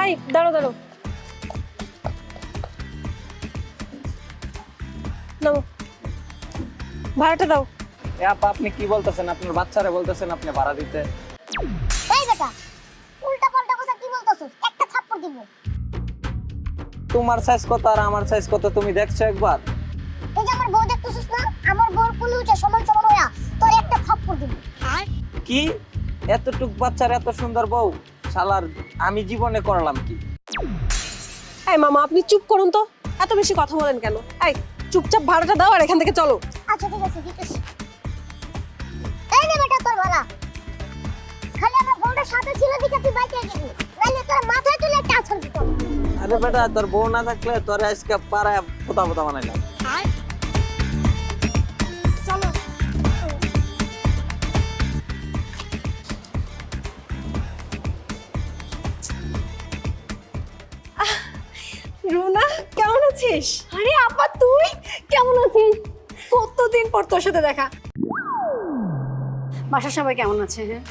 এই দাঁড়ো দাঁড়ো, নাও ভাড়াটা দাও। এ আপা আপনি কি বলতেছেন? আপনার বাচ্চারে বলতেছেন আপনি ভাড়া দিতে? এই বেটা উল্টা পাল্টা কথা কি বলতাছস? একটা থাপ্পড় দিব। তোমার সাইজ কত আর আমার সাইজ কত তুমি দেখছো একবার? এই যে আমার বউ দেখতেছস না, আমার বউর কুলি উঠে সমান সমান হইয়া তোর একটা থাপ্পড় দিব। কি এতটুক বাচ্চার এত সুন্দর বউ? শালার আমি জীবনে করলাম কি? এই মামা আপনি চুপ করুন তো, এত বেশি কথা বলেন কেন? এই চুপচাপ ভাড়াটা দাও আর এখান থেকে চলো। আচ্ছা ঠিক আছে দিতেছি। এই নে বেটা তোর ভাড়া। খালি আমার বউটার সাথে ছিল দিকে তুই বাইকে গেলি, নাইলে তোর মাথায় তুলে একটা আছর দিত। আরে বেটা তোর বউ না থাকলে তোর আজকে পাড়ায় পোতা পোতা বানাইলাম। চলো। রুনা কেমন আছিস? আরে আপা তুই কেমন আছিস? কতদিন পর তোর সাথে দেখা। বাসার সবাই কেমন আছে? হ্যাঁ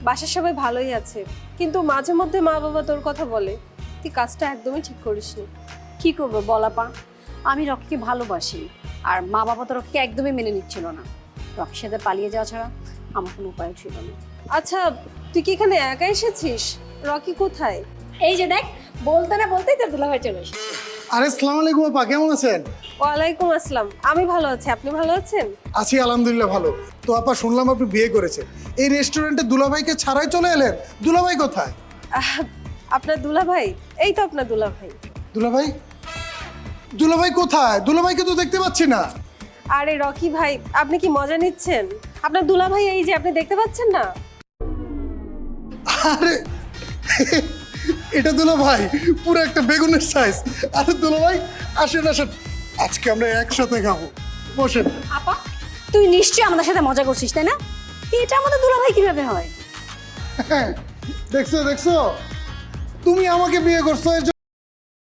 বাসার সবাই ভালোই আছে, কিন্তু মাঝে মধ্যে মা বাবা তোর কথা বলে। তুই কাজটা একদমই ঠিক করিসনি। কি করবো বল আপা, আমি রকিকে ভালোবাসি আর মা বাবা তো রকিকে একদমই মেনে নিচ্ছিল না। রকির সাথে পালিয়ে যাওয়া ছাড়া আমার কোনো উপায় ছিল না। আচ্ছা তুই কি এখানে একা এসেছিস? রকি কোথায়? এই যে দেখ, বলতে না বলতেই তোর দুলাভাই চলে এসেছে। আরে আসসালামু আলাইকুম আপা, কেমন আছেন? ওয়ালাইকুম আসসালাম, আমি ভালো আছি, আপনি ভালো আছেন? আছি আলহামদুলিল্লাহ ভালো। তো আপা শুনলাম আপনি বিয়ে করেছেন, এই রেস্টুরেন্টে দুলাভাইকে ছাড়াই চলে এলেন। দুলাভাই কোথায়? আপনার দুলাভাই? এই তো আপনার দুলাভাই। দুলাভাই? দুলাভাই কোথায়? দুলাভাইকে তো দেখতে পাচ্ছি না। আরে রকি ভাই, আপনি কি মজা নিচ্ছেন? আপনার দুলাভাই এই যে, আপনি দেখতে পাচ্ছেন না? আরে এটা দুলাভাই, পুরো একটা বেগুনের সাইজ। আরে দুলাভাই আসেন আসেন, আজকে আমরা একসাথে খাবো, বসেন। আপা তুই নিশ্চয়ই আমাদের সাথে মজা করছিস তাই না? এটা আমাদের দুলাভাই কিভাবে হয়? দেখছো দেখছো, তুমি আমাকে বিয়ে করছো, এর